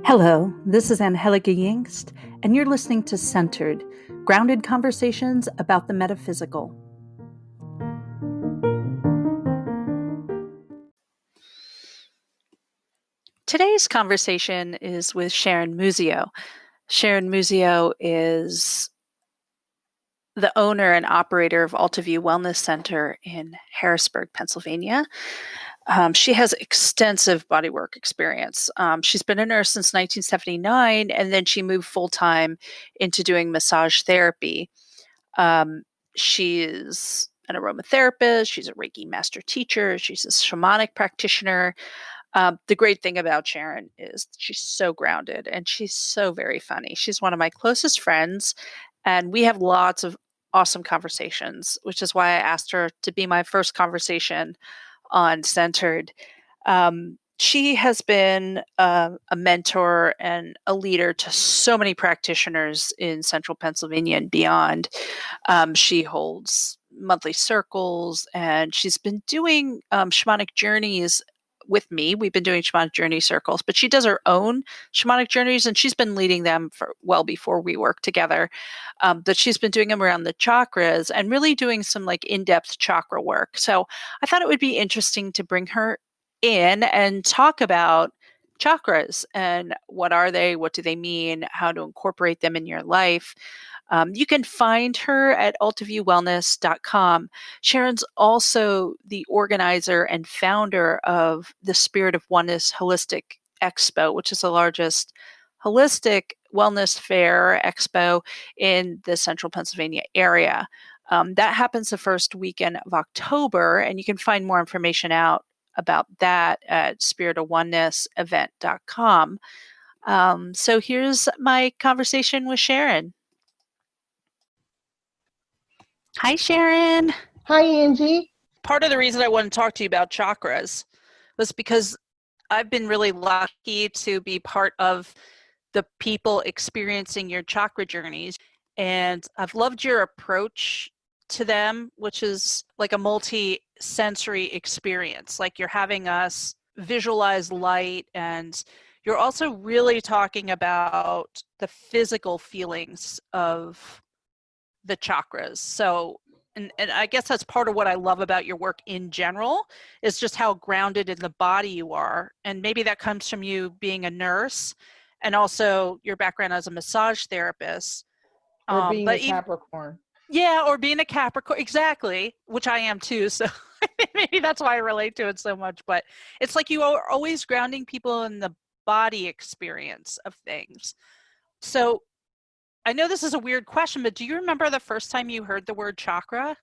Hello, this is Angie Yingst, and you're listening to Centered, grounded conversations about the metaphysical. Today's conversation is with Sharon Muzio. Sharon Muzio is the owner and operator of AltaView Wellness Center in Harrisburg, Pennsylvania. She has extensive bodywork experience. She's been a nurse since 1979, and then she moved full-time into doing massage therapy. She is an aromatherapist. She's a Reiki master teacher. She's a shamanic practitioner. The great thing about Sharon is she's so grounded and she's so very funny. She's one of my closest friends, and we have lots of awesome conversations, which is why I asked her to be my first conversation on Centered. She has been a mentor and a leader to so many practitioners in central Pennsylvania and beyond. She holds monthly circles, and she's been doing shamanic journeys with me. We've been doing shamanic journey circles, but she does her own shamanic journeys, and she's been leading them for well before we worked together. But she's been doing them around the chakras and really doing some like in-depth chakra work. So I thought it would be interesting to bring her in and talk about chakras and what are they, what do they mean, how to incorporate them in your life. You can find her at altaviewwellness.com. Sharon's also the organizer and founder of the Spirit of Oneness Holistic Expo, which is the largest holistic wellness fair expo in the central Pennsylvania area. That happens the first weekend of October, and you can find more information out about that at spiritofonenessevent.com. So here's my conversation with Sharon. Hi, Sharon. Hi, Angie. Part of the reason I wanted to talk to you about chakras was because I've been really lucky to be part of the people experiencing your chakra journeys. And I've loved your approach to them, which is like a multi-sensory experience. Like you're having us visualize light, and you're also really talking about the physical feelings of the chakras. So, and I guess that's part of what I love about your work in general, is just how grounded in the body you are. And maybe that comes from you being a nurse and also your background as a massage therapist. Or being a Capricorn. Yeah, or being a Capricorn, exactly, which I am too. So maybe that's why I relate to it so much. But it's like you are always grounding people in the body experience of things. So I know this is a weird question, but do you remember the first time you heard the word chakra?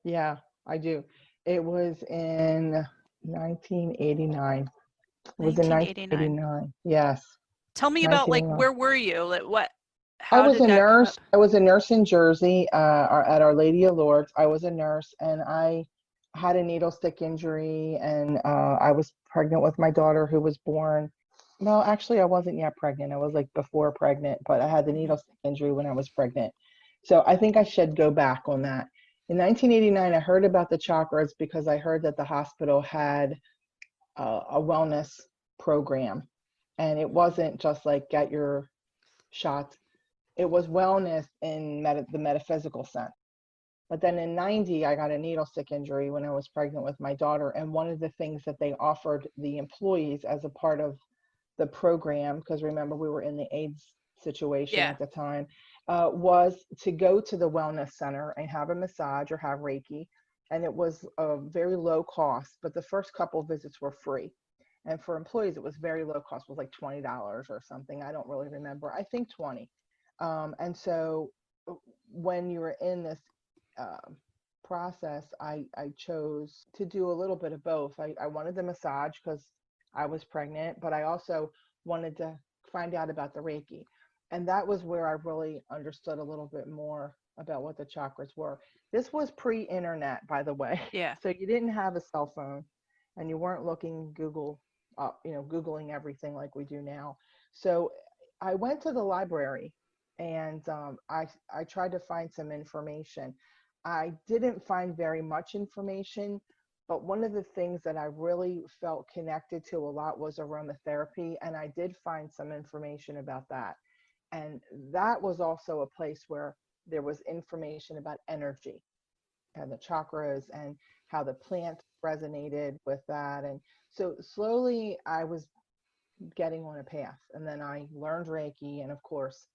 Yeah, I do. It was in 1989. It was in 1989. Yes. Tell me about like, where were you? Like, I was a nurse. I was a nurse in Jersey at Our Lady of Lourdes. I was a nurse, and I had a needle stick injury, and I was pregnant with my daughter who was born. Well, actually, I wasn't yet pregnant. I was like before pregnant, but I had the needle stick injury when I was pregnant. So I think I should go back on that. In 1989, I heard about the chakras because I heard that the hospital had a wellness program, and it wasn't just like get your shots. It was wellness in the metaphysical sense. But then in 90, I got a needle stick injury when I was pregnant with my daughter. And one of the things that they offered the employees as a part of the program, because remember, we were in the AIDS situation at the time, was to go to the wellness center and have a massage or have Reiki. And it was a very low cost, but the first couple of visits were free. And for employees, it was very low cost. It was like $20 or something. I don't really remember. I think 20. And so when you were in this process, I chose to do a little bit of both. I wanted the massage because I was pregnant, but I also wanted to find out about the Reiki. And that was where I really understood a little bit more about what the chakras were. This was pre-internet, by the way. Yeah. So you didn't have a cell phone, and you weren't looking Google up, Googling everything like we do now. So I went to the library, and I tried to find some information. I didn't find very much information, But one of the things that I really felt connected to a lot was aromatherapy. And I did find some information about that. And that was also a place where there was information about energy and the chakras and how the plant resonated with that. And so slowly I was getting on a path. And then I learned Reiki. And of course,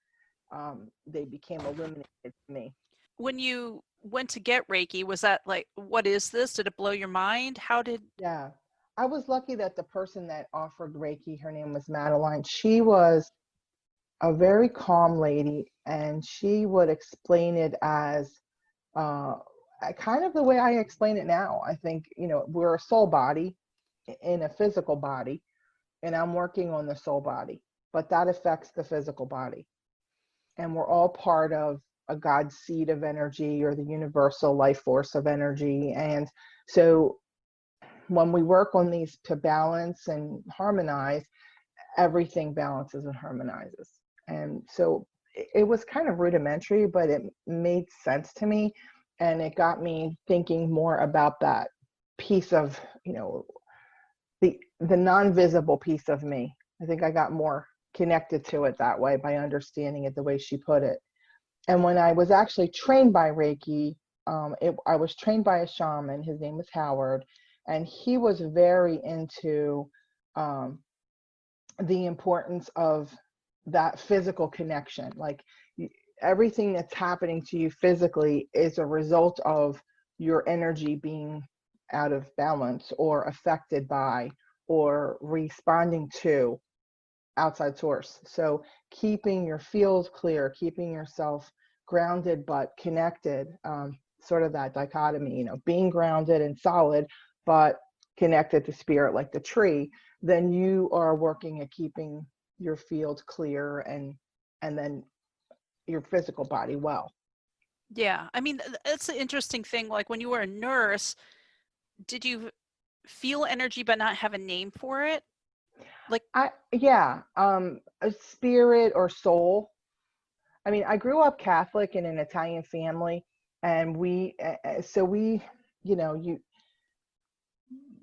they became illuminated to me. When you went to get Reiki, was that like, what is this? Did it blow your mind? How did? Yeah. I was lucky that the person that offered Reiki, her name was Madeline. She was a very calm lady, and she would explain it as uh, kind of the way I explain it now. I think, we're a soul body in a physical body, and I'm working on the soul body, but that affects the physical body. And we're all part of a God seed of energy or the universal life force of energy. And so when we work on these to balance and harmonize, everything balances and harmonizes. And so it was kind of rudimentary, but it made sense to me. And it got me thinking more about that piece of, the non-visible piece of me. I think I got more connected to it that way by understanding it the way she put it. And when I was actually trained by Reiki, I was trained by a shaman. His name was Howard, and he was very into the importance of that physical connection. Like everything that's happening to you physically is a result of your energy being out of balance or affected by or responding to outside source. So keeping your field clear, keeping yourself grounded but connected, sort of that dichotomy, being grounded and solid but connected to spirit like the tree, then you are working at keeping your field clear and then your physical body well. Yeah, I mean, it's an interesting thing. Like when you were a nurse, did you feel energy but not have a name for it? Like, A spirit or soul. I mean, I grew up Catholic in an Italian family, and we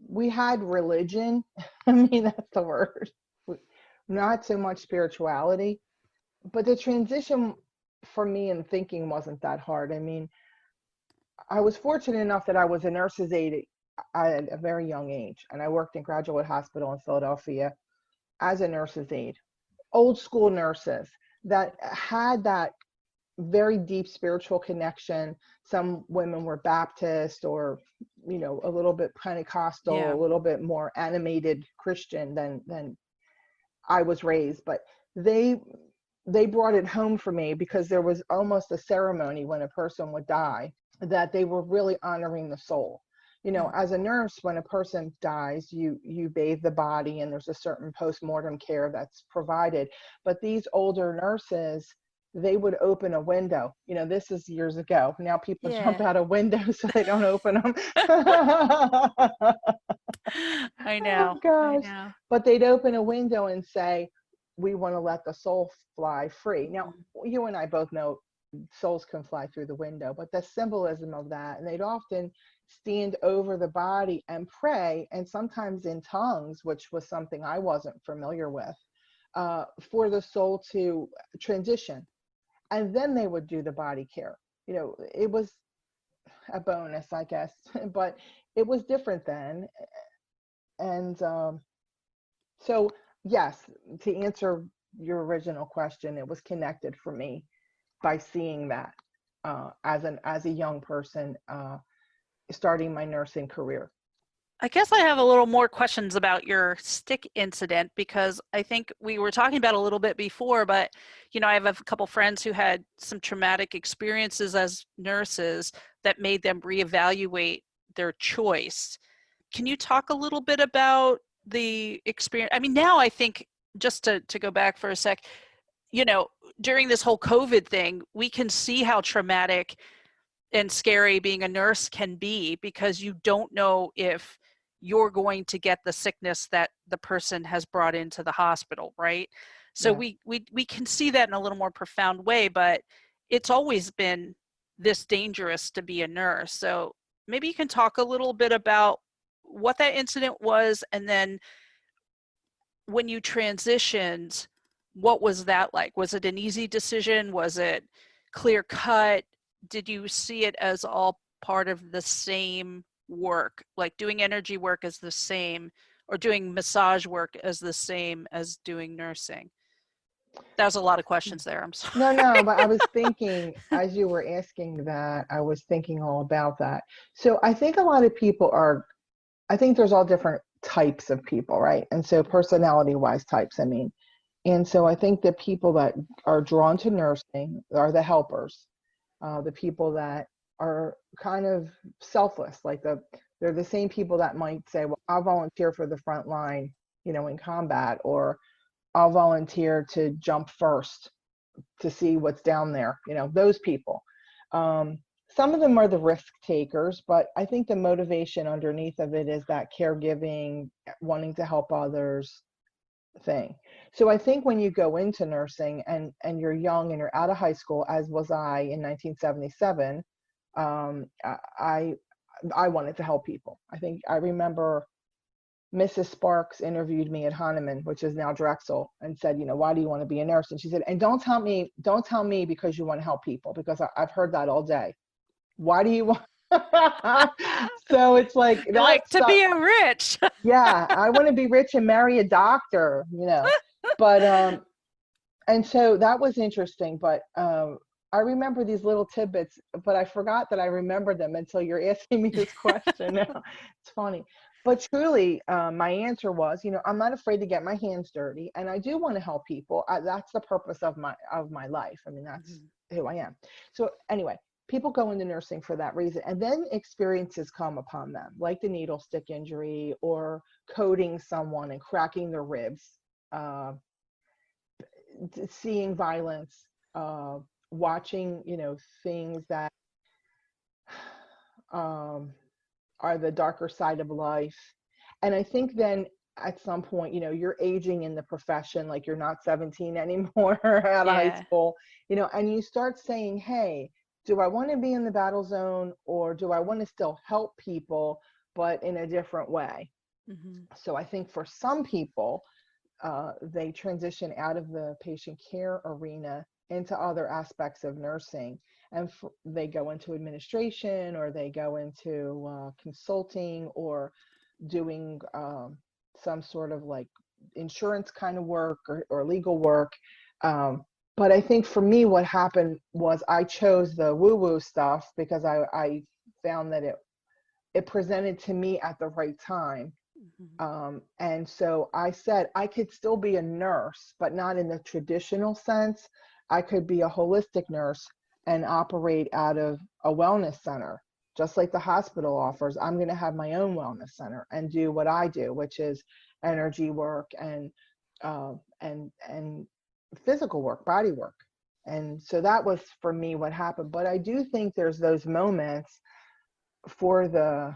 we had religion. I mean, that's the word. Not so much spirituality, but the transition for me in thinking wasn't that hard. I mean, I was fortunate enough that I was a nurse's aide at a very young age, and I worked in Graduate Hospital in Philadelphia as a nurse's aide. Old school nurses that had that very deep spiritual connection. Some women were Baptist or, a little bit Pentecostal, yeah, a little bit more animated Christian than I was raised. But they brought it home for me because there was almost a ceremony when a person would die that they were really honoring the soul. As a nurse, when a person dies, you bathe the body and there's a certain post-mortem care that's provided. But these older nurses, they would open a window. This is years ago. Now people jump yeah. out of windows so they don't open them. I Oh know, I gosh. know. But they'd open a window and say, we want to let the soul fly free. Now, Mm. you and I both know souls can fly through the window, but the symbolism of that, and they'd often stand over the body and pray, and sometimes in tongues, which was something I wasn't familiar with, for the soul to transition. And then they would do the body care. It was a bonus, I guess, but it was different then. And so, yes, to answer your original question, it was connected for me by seeing that as a young person starting my nursing career. I guess I have a little more questions about your stick incident because I think we were talking about a little bit before, but I have a couple friends who had some traumatic experiences as nurses that made them reevaluate their choice. Can you talk a little bit about the experience? I mean, now I think just to go back for a sec, during this whole COVID thing, we can see how traumatic and scary being a nurse can be because you don't know if you're going to get the sickness that the person has brought into the hospital, right? So Yeah. we can see that in a little more profound way, but it's always been this dangerous to be a nurse. So maybe you can talk a little bit about what that incident was, and then when you transitioned, what was that like? Was it an easy decision? Was it clear cut? Did you see it as all part of the same work, like doing energy work as the same, or doing massage work as the same as doing nursing? That was a lot of questions there. I'm sorry. No, but I was thinking, as you were asking that, I was thinking all about that. So I think a lot of people I think there's all different types of people, right? And so personality-wise types, I mean. And so I think the people that are drawn to nursing are the helpers, the people that are kind of selfless, like they're the same people that might say, well, I'll volunteer for the front line, in combat, or I'll volunteer to jump first to see what's down there, those people. Some of them are the risk takers, but I think the motivation underneath of it is that caregiving, wanting to help others thing. So I think when you go into nursing and you're young and you're out of high school, as was I in 1977, I wanted to help people. I remember Mrs. Sparks interviewed me at Hahnemann, which is now Drexel, and said, why do you want to be a nurse? And she said, and don't tell me because you want to help people, because I've heard that all day. Why do you want? So it's like that. Like to be a rich. Yeah, I want to be rich and marry a doctor, But and so that was interesting. But I remember these little tidbits, but I forgot that I remembered them until you're asking me this question now. It's funny. But truly, my answer was, I'm not afraid to get my hands dirty, and I do want to help people. That's the purpose of my life. I mean, that's who I am. So anyway, people go into nursing for that reason, and then experiences come upon them, like the needle stick injury or coding someone and cracking their ribs, seeing violence, watching, things that are the darker side of life. And I think then at some point, you're aging in the profession, like you're not 17 anymore out of high school, and you start saying, hey, do I want to be in the battle zone, or do I want to still help people, but in a different way? So I think for some people, they transition out of the patient care arena into other aspects of nursing, and they go into administration, or they go into consulting, or doing some sort of like insurance kind of work, or legal work. But I think for me, what happened was I chose the woo-woo stuff because I found that it presented to me at the right time. And so I said I could still be a nurse, but not in the traditional sense. I could be a holistic nurse and operate out of a wellness center, just like the hospital offers. I'm going to have my own wellness center and do what I do, which is energy work and physical work, body work. And so that was for me what happened. But I do think there's those moments for the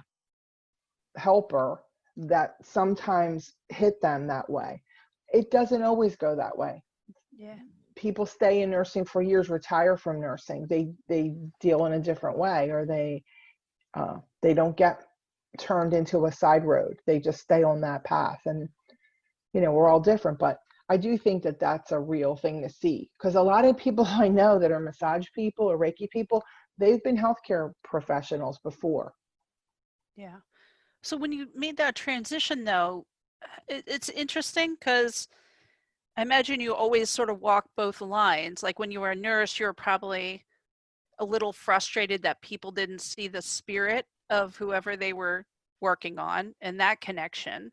helper that sometimes hit them that way. It doesn't always go that way. Yeah. People stay in nursing for years, retire from nursing. They deal in a different way, or they don't get turned into a side road. They just stay on that path. And we're all different, but I do think that that's a real thing to see, because a lot of people I know that are massage people or Reiki people, they've been healthcare professionals before. Yeah. So when you made that transition, though, it's interesting because I imagine you always sort of walk both lines. Like when you were a nurse, you were probably a little frustrated that people didn't see the spirit of whoever they were working on and that connection.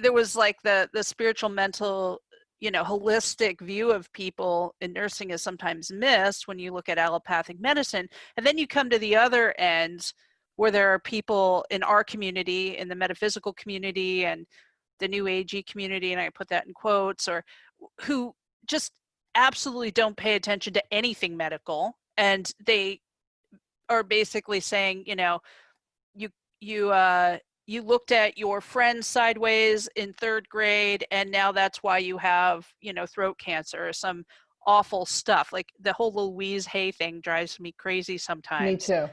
There was like the spiritual, mental, holistic view of people in nursing is sometimes missed when you look at allopathic medicine. And then you come to the other end where there are people in our community, in the metaphysical community and the new agey community, and I put that in quotes, or who just absolutely don't pay attention to anything medical. And they are basically saying, you looked at your friend sideways in third grade, and now that's why you have, throat cancer or some awful stuff. Like the whole Louise Hay thing drives me crazy sometimes. Me too.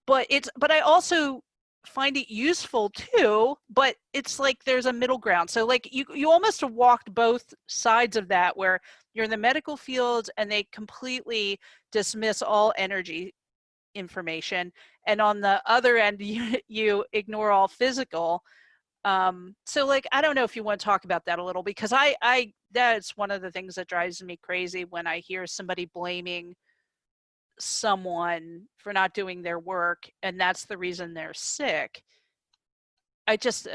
But I also find it useful too, but it's like there's a middle ground. So like you almost have walked both sides of that, where you're in the medical field and they completely dismiss all energy information, and on the other end you ignore all physical. So like I don't know if you want to talk about that a little, because I that's one of the things that drives me crazy when I hear somebody blaming someone for not doing their work and that's the reason they're sick. I just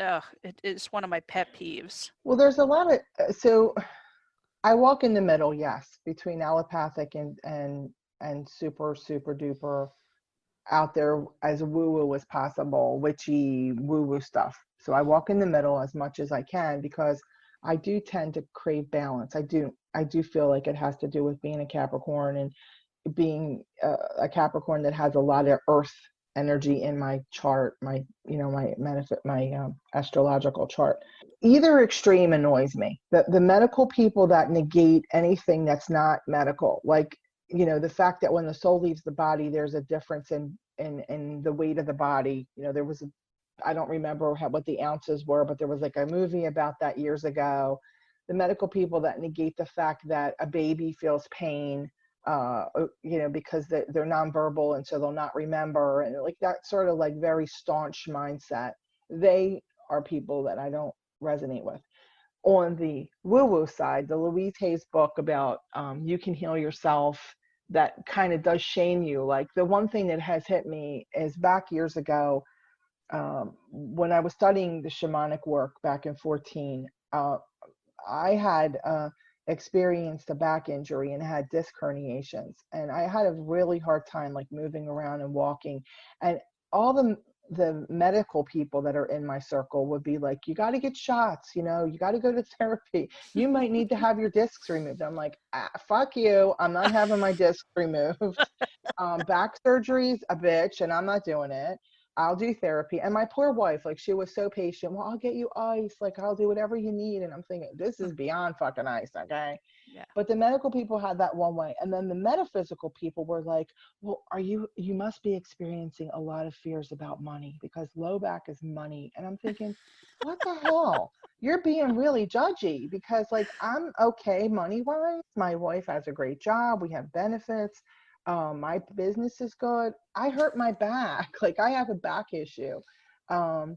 it's one of my pet peeves. Well, there's a lot of so I walk in the middle, yes, between allopathic and super duper out there as woo woo as possible, witchy woo woo stuff. So I walk in the middle as much as I can, because I do tend to crave balance. I do feel like it has to do with being a Capricorn, and being a Capricorn that has a lot of earth energy in my chart, my astrological chart. Either extreme annoys me. The medical people that negate anything that's not medical, like, the fact that when the soul leaves the body, there's a difference in the weight of the body. There was I don't remember what the ounces were, but there was like a movie about that years ago. The medical people that negate the fact that a baby feels pain, because they're nonverbal, and so they'll not remember, and like that sort of like very staunch mindset. They are people that I don't resonate with. On the woo-woo side, the Louise Hay's book about you can heal yourself, that kind of does shame you. Like, the one thing that has hit me is back years ago, when I was studying the shamanic work back in 14, I had experienced a back injury and had disc herniations, and I had a really hard time like moving around and walking, and all the medical people that are in my circle would be like, you got to get shots, you got to go to therapy, you might need to have your discs removed. I'm like, fuck you, I'm not having my discs removed. Back surgery's a bitch and I'm not doing it. I'll do therapy. And my poor wife, like, she was so patient. Well, I'll get you ice. Like, I'll do whatever you need. And I'm thinking, this is beyond fucking ice, okay? Yeah. But the medical people had that one way. And then the metaphysical people were like, well, you must be experiencing a lot of fears about money, because low back is money. And I'm thinking, what the hell? You're being really judgy, because like, I'm okay money-wise. My wife has a great job. We have benefits. My business is good. I hurt my back. Like, I have a back issue. And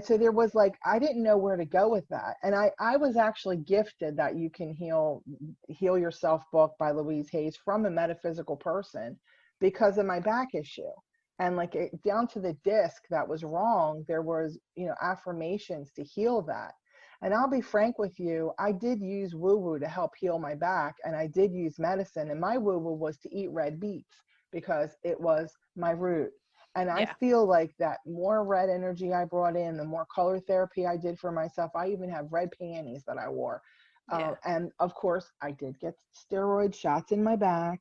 so there was like, I didn't know where to go with that. And I was actually gifted that You Can Heal Yourself book by Louise Hayes from a metaphysical person, because of my back issue. And like, down to the disc that was wrong, there was, affirmations to heal that. And I'll be frank with you, I did use woo-woo to help heal my back, and I did use medicine, and my woo-woo was to eat red beets, because it was my root. And I feel like that more red energy I brought in, the more color therapy I did for myself. I even have red panties that I wore. And of course, I did get steroid shots in my back.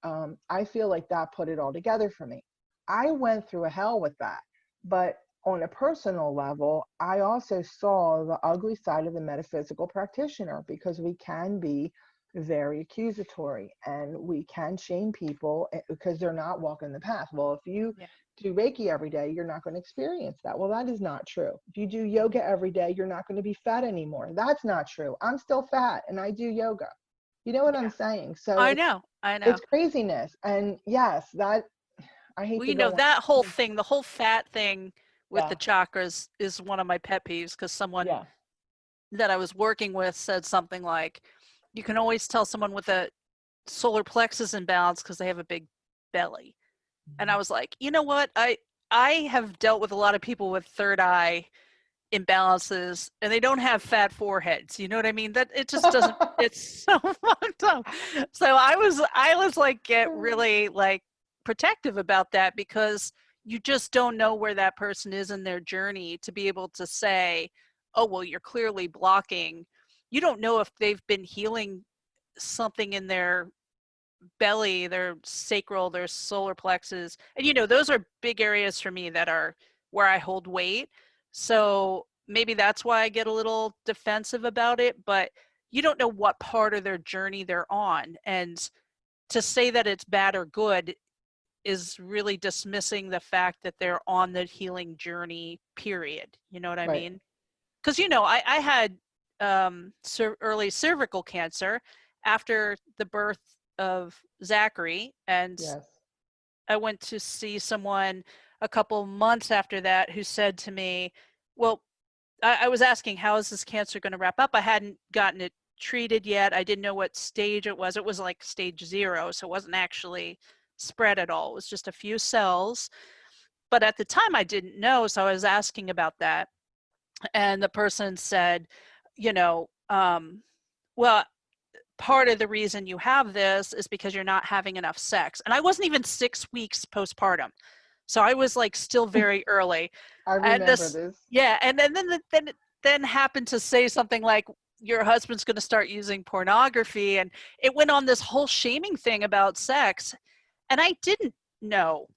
I feel like that put it all together for me. I went through a hell with that. But on a personal level, I also saw the ugly side of the metaphysical practitioner, because we can be very accusatory and we can shame people because they're not walking the path. Well, if you do Reiki every day, you're not going to experience that. Well, that is not true. If you do yoga every day, you're not going to be fat anymore. That's not true. I'm still fat and I do yoga. You know what I'm saying? So I know. It's craziness. And yes, that I hate to go on. That whole thing, the whole fat thing with the chakras is one of my pet peeves, because someone that I was working with said something like, you can always tell someone with a solar plexus imbalance because they have a big belly. And I was like, you know what? I have dealt with a lot of people with third eye imbalances, and they don't have fat foreheads. You know what I mean? That it just doesn't. It's so fucked up. So I was like, get really like protective about that, because you just don't know where that person is in their journey to be able to say, oh, well, you're clearly blocking. You don't know if they've been healing something in their belly, their sacral, their solar plexus. And, those are big areas for me that are where I hold weight. So maybe that's why I get a little defensive about it, but you don't know what part of their journey they're on. And to say that it's bad or good is really dismissing the fact that they're on the healing journey, period. You know what I Right. mean? Because, I had early cervical cancer after the birth of Zachary, and Yes. I went to see someone a couple months after that who said to me, well, I was asking, how is this cancer going to wrap up? I hadn't gotten it treated yet. I didn't know what stage it was. It was like stage 0, so it wasn't actually spread at all. It was just a few cells. But at the time, I didn't know, so I was asking about that. And the person said, well, part of the reason you have this is because you're not having enough sex. And I wasn't even 6 weeks postpartum. So I was like still very early. I And remember this, this. yeah. And then happened to say something like, your husband's going to start using pornography. And it went on this whole shaming thing about sex. And I didn't know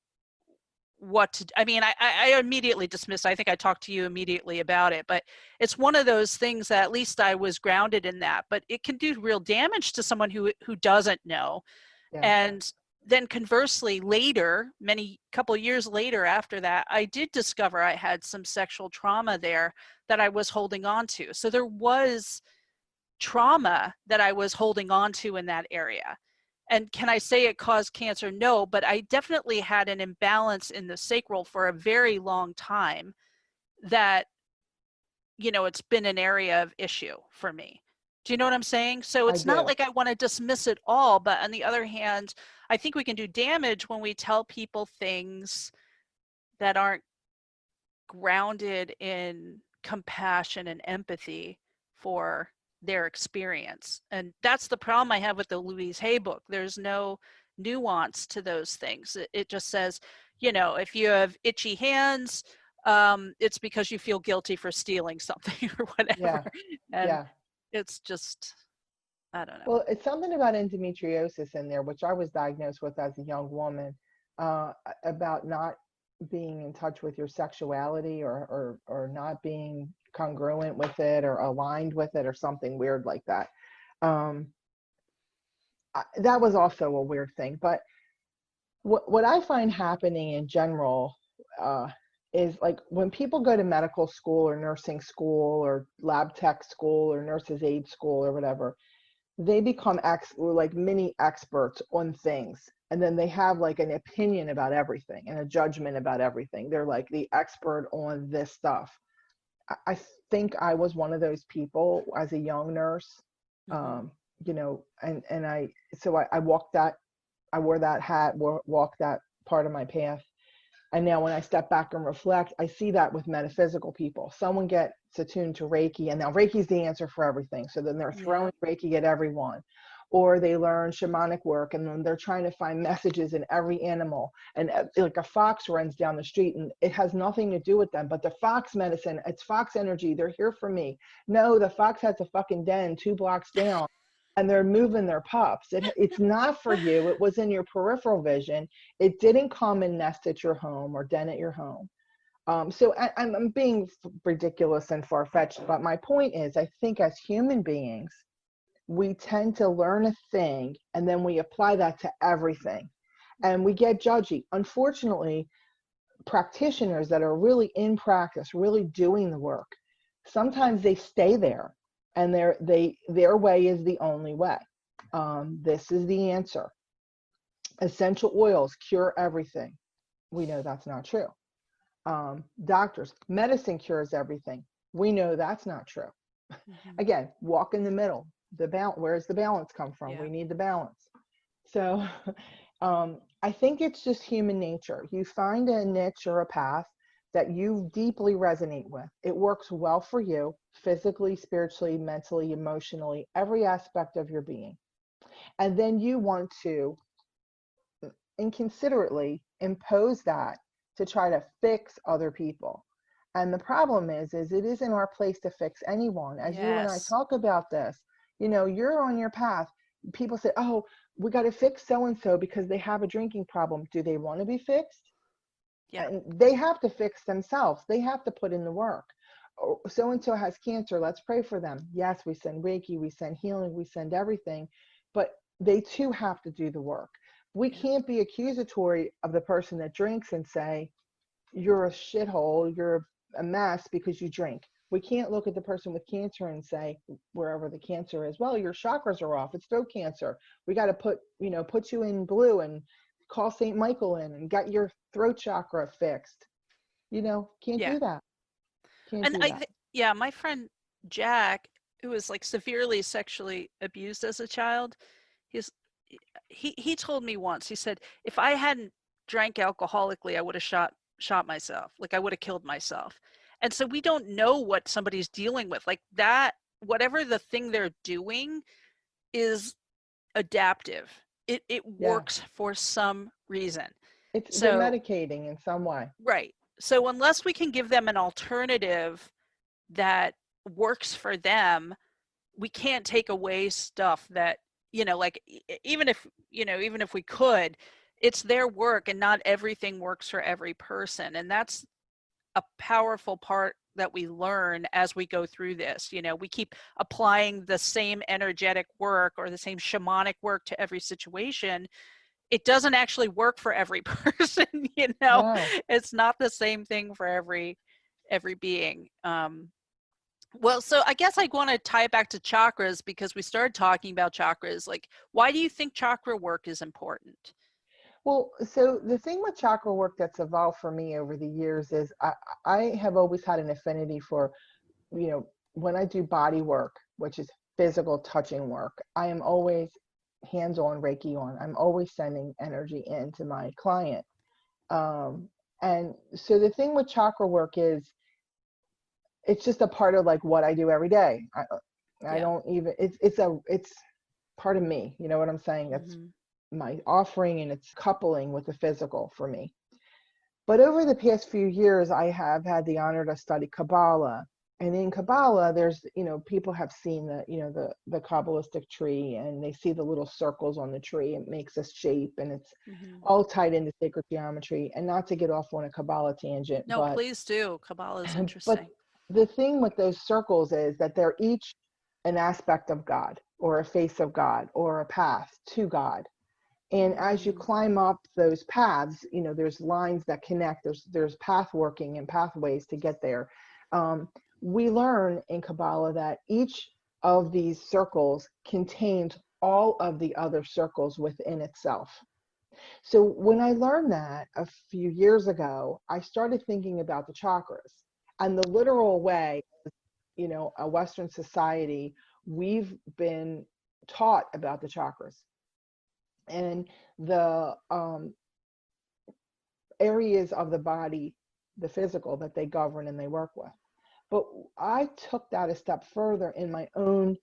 what to, I mean, I immediately dismissed. I think I talked to you immediately about it, but it's one of those things that at least I was grounded in that, but it can do real damage to someone who doesn't know. Yeah. And then conversely, later, couple years later after that, I did discover I had some sexual trauma there that I was holding on to. So there was trauma that I was holding on to in that area. And can I say it caused cancer? No, but I definitely had an imbalance in the sacral for a very long time that, it's been an area of issue for me. Do you know what I'm saying? So I it's not do. like I want to dismiss it all, but on the other hand, I think we can do damage when we tell people things that aren't grounded in compassion and empathy for their experience. And that's the problem I have with the Louise Hay book. There's no nuance to those things. It just says, if you have itchy hands, it's because you feel guilty for stealing something or whatever. Yeah. And Yeah. it's just, I don't know. Well, it's something about endometriosis in there, which I was diagnosed with as a young woman, about not being in touch with your sexuality, or not being congruent with it or aligned with it or something weird like that. Um, that was also a weird thing. But what I find happening in general, is like when people go to medical school or nursing school or lab tech school or nurses aid school or whatever, they become like mini experts on things, and then they have like an opinion about everything and a judgment about everything. They're like the expert on this stuff. I think I was one of those people as a young nurse. Mm-hmm. And I walked that, I wore that hat, walked that part of my path. And now when I step back and reflect, I see that with metaphysical people. Someone gets attuned to Reiki, and now Reiki's the answer for everything. So then they're throwing Reiki at everyone. Or they learn shamanic work, and then they're trying to find messages in every animal. And like a fox runs down the street, and it has nothing to do with them, but the fox medicine, it's fox energy. They're here for me. No, the fox has a fucking den 2 blocks down, and they're moving their pups. It's not for you. It was in your peripheral vision. It didn't come and nest at your home or den at your home. So I'm being ridiculous and far-fetched, but my point is, I think as human beings, we tend to learn a thing and then we apply that to everything, and we get judgy. Unfortunately, practitioners that are really in practice, really doing the work, sometimes they stay there, and their way is the only way. This is the answer. Essential oils cure everything. We know that's not true. Doctors, medicine cures everything. We know that's not true. Mm-hmm. Again, walk in the middle. Where's the balance come from? Yeah. We need the balance. So I think it's just human nature. You find a niche or a path that you deeply resonate with. It works well for you physically, spiritually, mentally, emotionally, every aspect of your being. And then you want to inconsiderately impose that to try to fix other people. And the problem is it isn't our place to fix anyone. As you and I Yes. talk about this, you're on your path. People say, oh, we got to fix so-and-so because they have a drinking problem. Do they want to be fixed? Yeah. And they have to fix themselves. They have to put in the work. So-and-so has cancer. Let's pray for them. Yes, we send Reiki, we send healing, we send everything, but they too have to do the work. We can't be accusatory of the person that drinks and say, you're a shithole, you're a mess because you drink. We can't look at the person with cancer and say, wherever the cancer is, well, your chakras are off, it's throat cancer. We got to put you in blue and call St. Michael in and get your throat chakra fixed. Can't do that. Can't And do that. yeah, my friend Jack, who was like severely sexually abused as a child, he told me once, he said, if I hadn't drank alcoholically, I would have shot myself. Like I would have killed myself. And so we don't know what somebody's dealing with. Like that, whatever the thing they're doing is adaptive. It works for some reason. They're medicating in some way. Right. So unless we can give them an alternative that works for them, we can't take away stuff that, like even if we could, it's their work and not everything works for every person. And that's a powerful part that we learn as we go through this. We keep applying the same energetic work or the same shamanic work to every situation. It doesn't actually work for every person, No. It's not the same thing for every being. Well, so I guess I want to tie it back to chakras because we started talking about chakras. Like, why do you think chakra work is important? Well, so the thing with chakra work that's evolved for me over the years is I have always had an affinity for, when I do body work, which is physical touching work, I am always hands-on Reiki on. I'm always sending energy into my client. And so the thing with chakra work is, it's just a part of like what I do every day. I don't even, it's part of me. You know what I'm saying? That's my offering, and it's coupling with the physical for me. But over the past few years, I have had the honor to study Kabbalah. And in Kabbalah, there's, people have seen the Kabbalistic tree, and they see the little circles on the tree. It makes a shape, and it's all tied into sacred geometry. And not to get off on a Kabbalah tangent. No, but please do. Kabbalah is interesting. But the thing with those circles is that they're each an aspect of God, or a face of God, or a path to God. And as you climb up those paths, there's lines that connect, there's path working and pathways to get there. We learn in Kabbalah that each of these circles contains all of the other circles within itself. So when I learned that a few years ago, I started thinking about the chakras. And the literal way, a Western society, we've been taught about the chakras and the areas of the body, the physical, that they govern and they work with. But I took that a step further in my own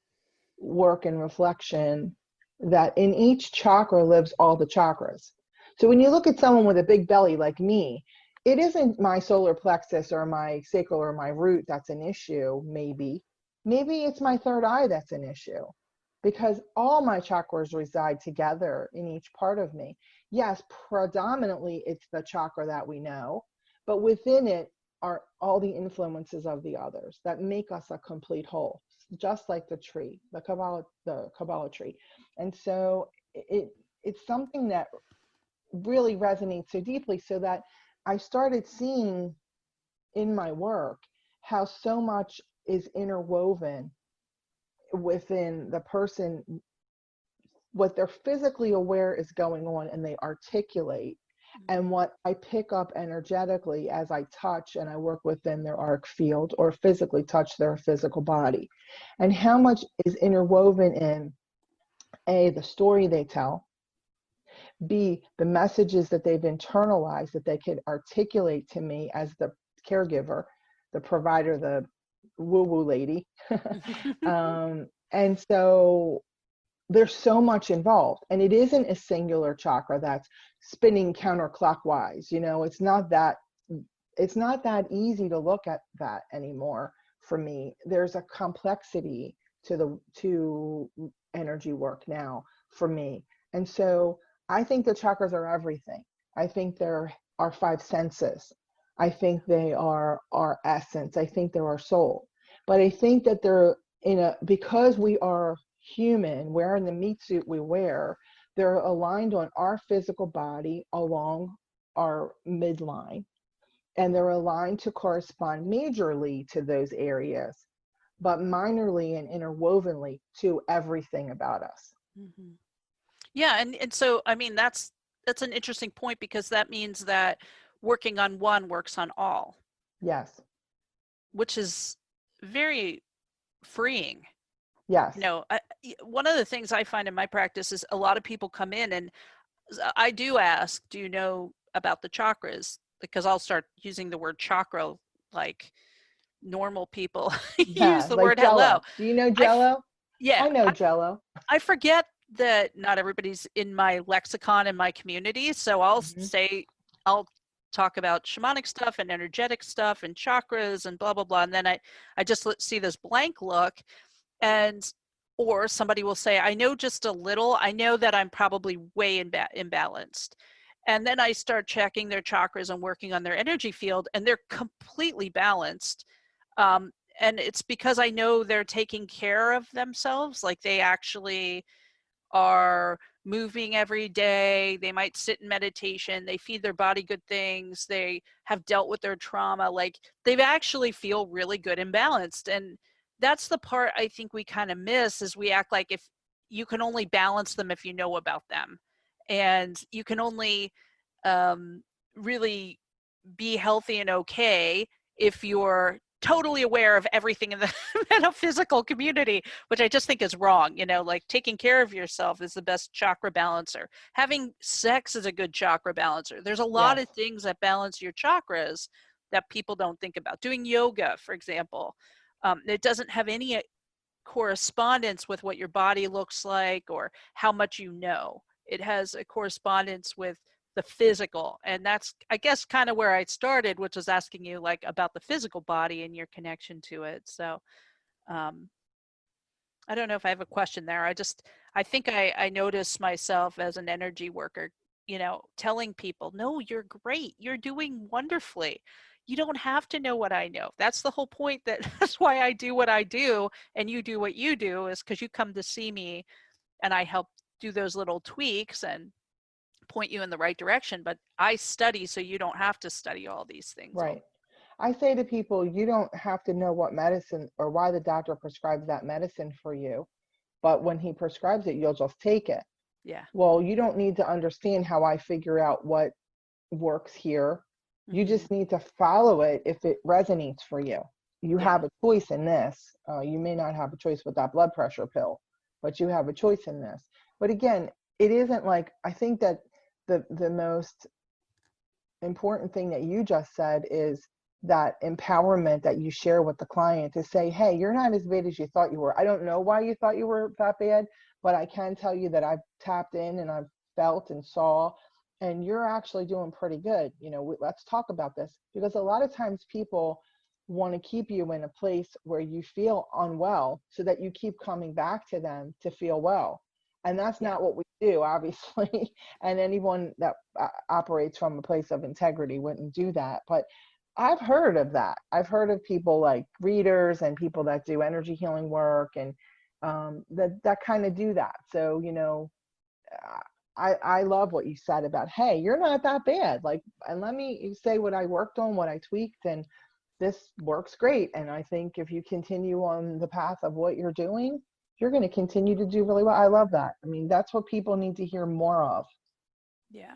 work and reflection, that in each chakra lives all the chakras. So when you look at someone with a big belly like me, it isn't my solar plexus or my sacral or my root that's an issue, maybe. Maybe it's my third eye that's an issue, because all my chakras reside together in each part of me. Yes, predominantly it's the chakra that we know, but within it are all the influences of the others that make us a complete whole, just like the tree, the Kabbalah tree. And so it's something that really resonates so deeply, so that I started seeing in my work how so much is interwoven within the person, what they're physically aware is going on, and they articulate, and what I pick up energetically as I touch and I work within their arc field or physically touch their physical body, and how much is interwoven in A, the story they tell, B, the messages that they've internalized that they could articulate to me as the caregiver, the provider, the woo-woo lady. And so there's so much involved, and it isn't a singular chakra that's spinning counterclockwise. It's not that easy to look at that anymore for me. There's a complexity to energy work now for me. And so I think the chakras are everything. I think they're our five senses. I think they are our essence. I think they're our soul. But I think that they're because we are human, wearing the meat suit we wear, They're aligned on our physical body along our midline, and they're aligned to correspond majorly to those areas, but minorly and interwovenly to everything about us. Mm-hmm. Yeah, and so I mean that's an interesting point, because that means that working on one works on all. Yes. Which is very freeing. Yes. You know, one of the things I find in my practice is a lot of people come in, and I do ask, do you know about the chakras? Because I'll start using the word chakra like normal people use Yeah, the like word hello. Jello. Do you know I Jello? yeah, I know Jello. I forget that not everybody's in my lexicon in my community. So Hmm. I'll talk about shamanic stuff and energetic stuff and chakras and blah, blah, blah. And then I just see this blank look, and, or somebody will say, I know just a little, I know that I'm probably way imbalanced. And then I start checking their chakras and working on their energy field, and they're completely balanced. Um, and it's because I know they're taking care of themselves. Like they actually are moving every day. They might sit in meditation. They feed their body good things. They have dealt with their trauma. Like they actually feel really good and balanced. And that's the part I think we kind of miss, is we act like if you can only balance them if you know about them. And you can only really be healthy and okay if you're totally aware of everything in the metaphysical community, which I just think is wrong. You know, like taking care of yourself is the best chakra balancer. Having sex is a good chakra balancer. There's a lot Yes. of things that balance your chakras that people don't think about. Doing yoga, for example, it doesn't have any correspondence with what your body looks like or how much you know. It has a correspondence with the physical, and that's, I guess, kind of where I started, which was asking you like about the physical body and your connection to it. So um, I don't know if I have a question there. I think I notice myself as an energy worker, you know, telling people, no, you're great, you're doing wonderfully, you don't have to know what I know. That's the whole point. That's why I do what I do and you do what you do, is because you come to see me and I help do those little tweaks and point you in the right direction. But I study so you don't have to study all these things all. Right. I say to people, you don't have to know what medicine or why the doctor prescribes that medicine for you, but when he prescribes it, you'll just take it. Yeah. Well, you don't need to understand how I figure out what works here. You Mm-hmm. just need to follow it if it resonates for you. You Yeah. have a choice in this. You may not have a choice with that blood pressure pill, but you have a choice in this. But again, it isn't like, I think that the most important thing that you just said is that empowerment that you share with the client to say, hey, you're not as bad as you thought you were. I don't know why you thought you were that bad, but I can tell you that I've tapped in and I've felt and saw, and you're actually doing pretty good. You know, let's talk about this, because a lot of times people want to keep you in a place where you feel unwell so that you keep coming back to them to feel well. And that's Yeah. not what we do, obviously. And anyone that operates from a place of integrity wouldn't do that. But I've heard of that. I've heard of people like readers and people that do energy healing work, and that kind of do that. So, you know, I love what you said about, hey, you're not that bad. Like, and let me say what I worked on, what I tweaked, and this works great. And I think if you continue on the path of what you're doing, you're going to continue to do really well. I love that. I mean, that's what people need to hear more of. Yeah.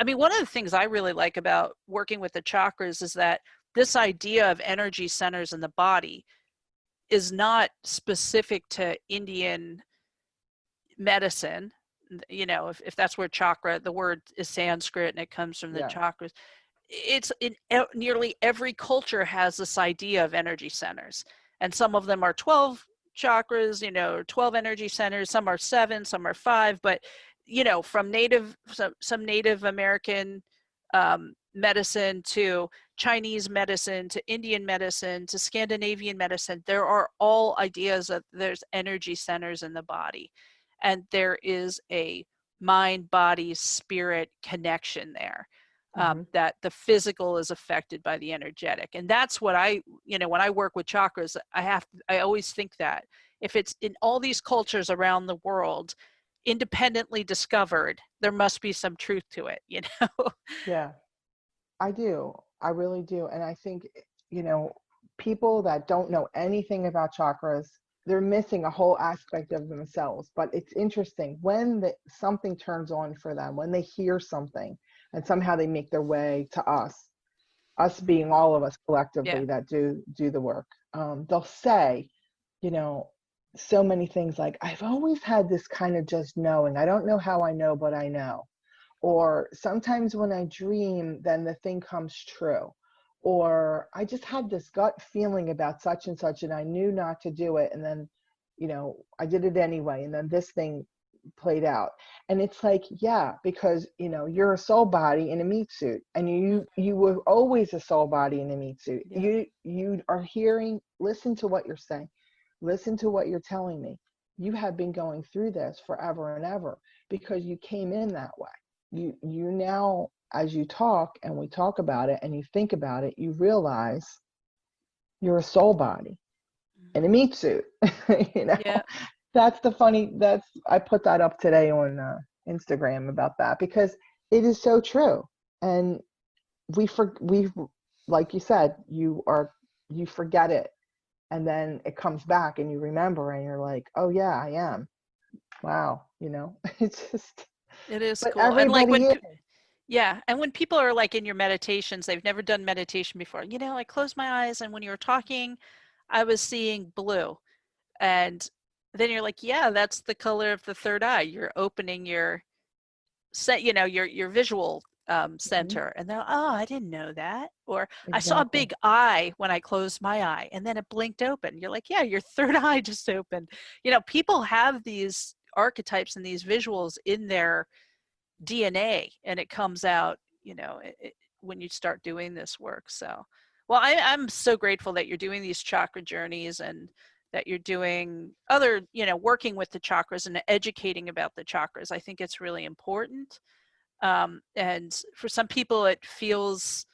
I mean, one of the things I really like about working with the chakras is that this idea of energy centers in the body is not specific to Indian medicine. You know, if that's where chakra, the word is Sanskrit and it comes from the Yeah. chakras. It's in nearly every culture has this idea of energy centers, and some of them are 12 chakras, you know, 12 energy centers. Some are 7, some are 5, but you know, from some Native American medicine to Chinese medicine to Indian medicine to Scandinavian medicine, there are all ideas that there's energy centers in the body, and there is a mind body spirit connection there. Hmm. That the physical is affected by the energetic. And that's what I, you know, when I work with chakras, I always think that if it's in all these cultures around the world, independently discovered, there must be some truth to it, you know? Yeah, I do. I really do. And I think, people that don't know anything about chakras, they're missing a whole aspect of themselves. But it's interesting when something turns on for them, when they hear something and somehow they make their way to us being all of us Yeah. collectively that do the work. They'll say, you know, so many things like, I've always had this kind of just knowing. I don't know how I know, but I know. Or sometimes when I dream, then the thing comes true. Or I just had this gut feeling about such and such, and I knew not to do it. And then, I did it anyway. And then this thing played out. And it's like, yeah, because, you're a soul body in a meat suit, and you were always a soul body in a meat suit. Yeah. You are hearing, listen to what you're saying, listen to what you're telling me. You have been going through this forever and ever because you came in that way. You now, as you talk and we talk about it and you think about it, you realize you're a soul body in a meat suit. Yeah. That's I put that up today on Instagram about that because it is so true. And we like you said, you forget it, and then it comes back and you remember and you're like, oh yeah, I am. Wow. It's just, It is but cool. And like everybody is. yeah, and when people are like in your meditations, they've never done meditation before. I closed my eyes and when you were talking, I was seeing blue. And then you're like, yeah, that's the color of the third eye. You're opening your your visual Mhm. center. And they're, oh, I didn't know that. Or I saw a Exactly. big eye when I closed my eye and then it blinked open. You're like, yeah, your third eye just opened. People have these archetypes and these visuals in their DNA, and it comes out, when you start doing this work. So, well, I'm so grateful that you're doing these chakra journeys and that you're doing other, working with the chakras and educating about the chakras. I think it's really important. And for some people, it feels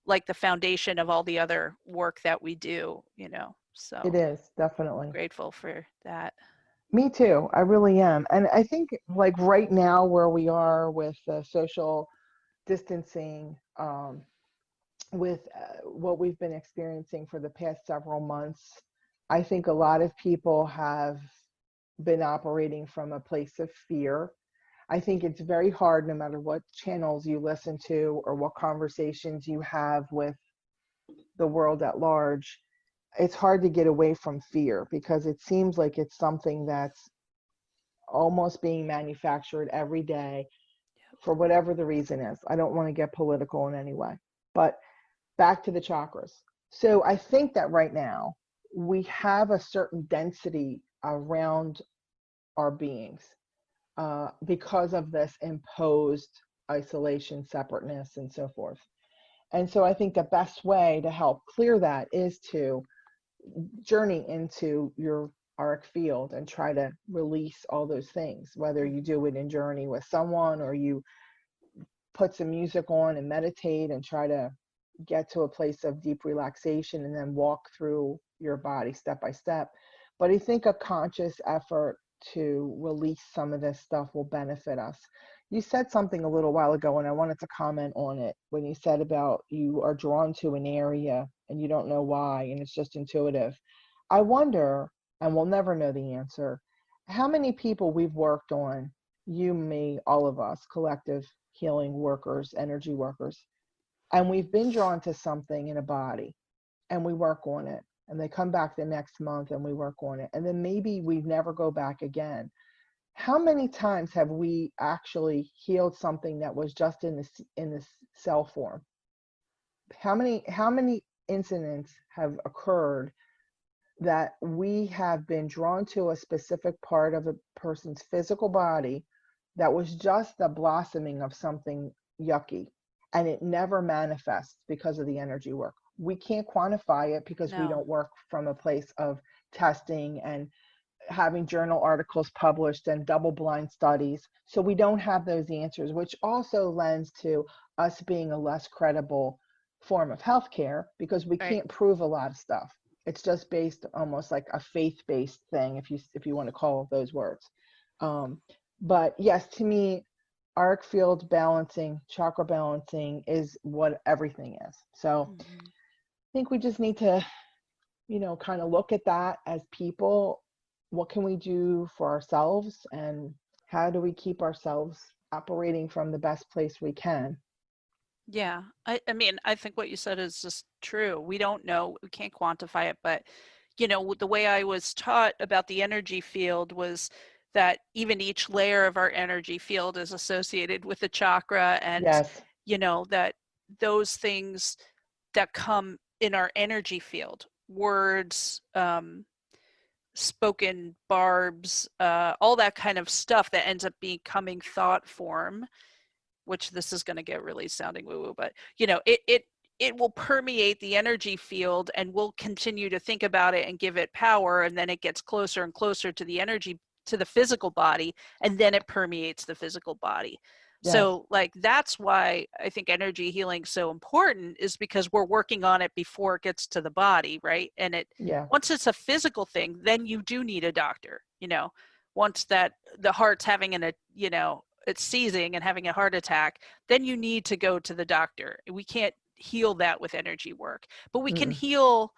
like the foundation of all the other work that we do, It so is, definitely. grateful for that. Me too. I really am. And I think like right now where we are with social distancing, with what we've been experiencing for the past several months, I think a lot of people have been operating from a place of fear. I think it's very hard, no matter what channels you listen to or what conversations you have with the world at large, it's hard to get away from fear because it seems like it's something that's almost being manufactured every day for whatever the reason is. I don't want to get political in any way, but back to the chakras. So I think that right now we have a certain density around our beings because of this imposed isolation, separateness, and so forth. And so I think the best way to help clear that is to journey into your arc field and try to release all those things, whether you do it in journey with someone or you put some music on and meditate and try to get to a place of deep relaxation and then walk through your body step by step. But I think a conscious effort to release some of this stuff will benefit us. You said something a little while ago, and I wanted to comment on it when you said about you are drawn to an area and you don't know why, and it's just intuitive. I wonder, and we'll never know the answer, how many people we've worked on, you, me, all of us, collective healing workers, energy workers, and we've been drawn to something in a body and we work on it, and they come back the next month and we work on it, and then maybe we never go back again. How many times have we actually healed something that was just in the cell form? How many incidents have occurred that we have been drawn to a specific part of a person's physical body that was just the blossoming of something yucky, and it never manifests because of the energy work? We can't quantify it because we No. don't work from a place of testing and having journal articles published and double blind studies. So we don't have those answers, which also lends to us being a less credible form of healthcare because we Right. can't prove a lot of stuff. It's just based almost like a faith-based thing, if you want to call those words. Um, But yes, to me, arc field balancing, chakra balancing is what everything is. So Mhm. I think we just need to, kind of look at that as people. What can we do for ourselves, and how do we keep ourselves operating from the best place we can? Yeah. I mean, I think what you said is just true. We don't know, we can't quantify it, but the way I was taught about the energy field was that even each layer of our energy field is associated with the chakra, and Yes. that those things that come in our energy field, words, spoken barbs, all that kind of stuff that ends up becoming thought form, which this is going to get really sounding woo woo, but it will permeate the energy field, and we'll continue to think about it and give it power, and then it gets closer and closer to the energy, to the physical body, and then it permeates the physical body. Yes. So like that's why I think energy healing is so important, is because we're working on it before it gets to the body, right? And Yeah. once it's a physical thing, then you do need a doctor. Once that the heart's having it's seizing and having a heart attack, then you need to go to the doctor. We can't heal that with energy work, but we can Mm-mm. heal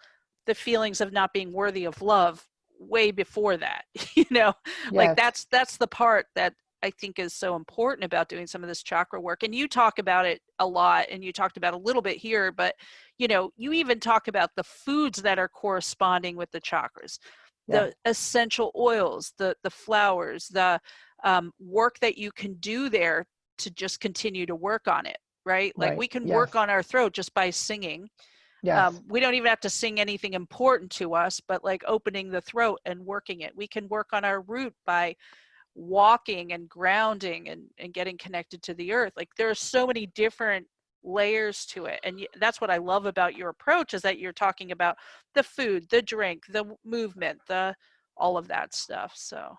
the feelings of not being worthy of love way before that. you know like Yes. that's the part that I think is so important about doing some of this chakra work. And you talk about it a lot, and you talked about a little bit here, but you even talk about the foods that are corresponding with the chakras, Yeah. the essential oils, the flowers, the work that you can do there to just continue to work on it, right? Like Right. we can Yes. work on our throat just by singing. Yes. We don't even have to sing anything important to us, but like opening the throat and working it. We can work on our root by walking and grounding and getting connected to the earth. Like there are so many different layers to it, and that's what I love about your approach, is that you're talking about the food, the drink, the movement, the all of that stuff. So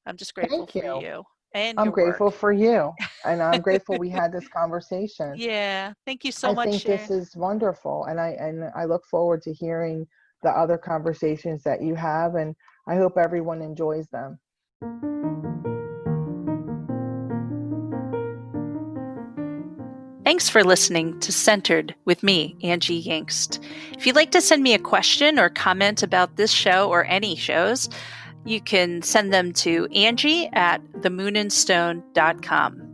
I'm just grateful Thank for you. you and I'm your work. grateful for you. And I'm grateful we had this conversation. Yeah, thank you so I much, think this Sharon. is wonderful. And I look forward to hearing the other conversations that you have, and I hope everyone enjoys them. Thanks for listening to Centered with me, Angie Yingst. If you'd like to send me a question or comment about this show or any shows, you can send them to Angie at themoonandstone.com.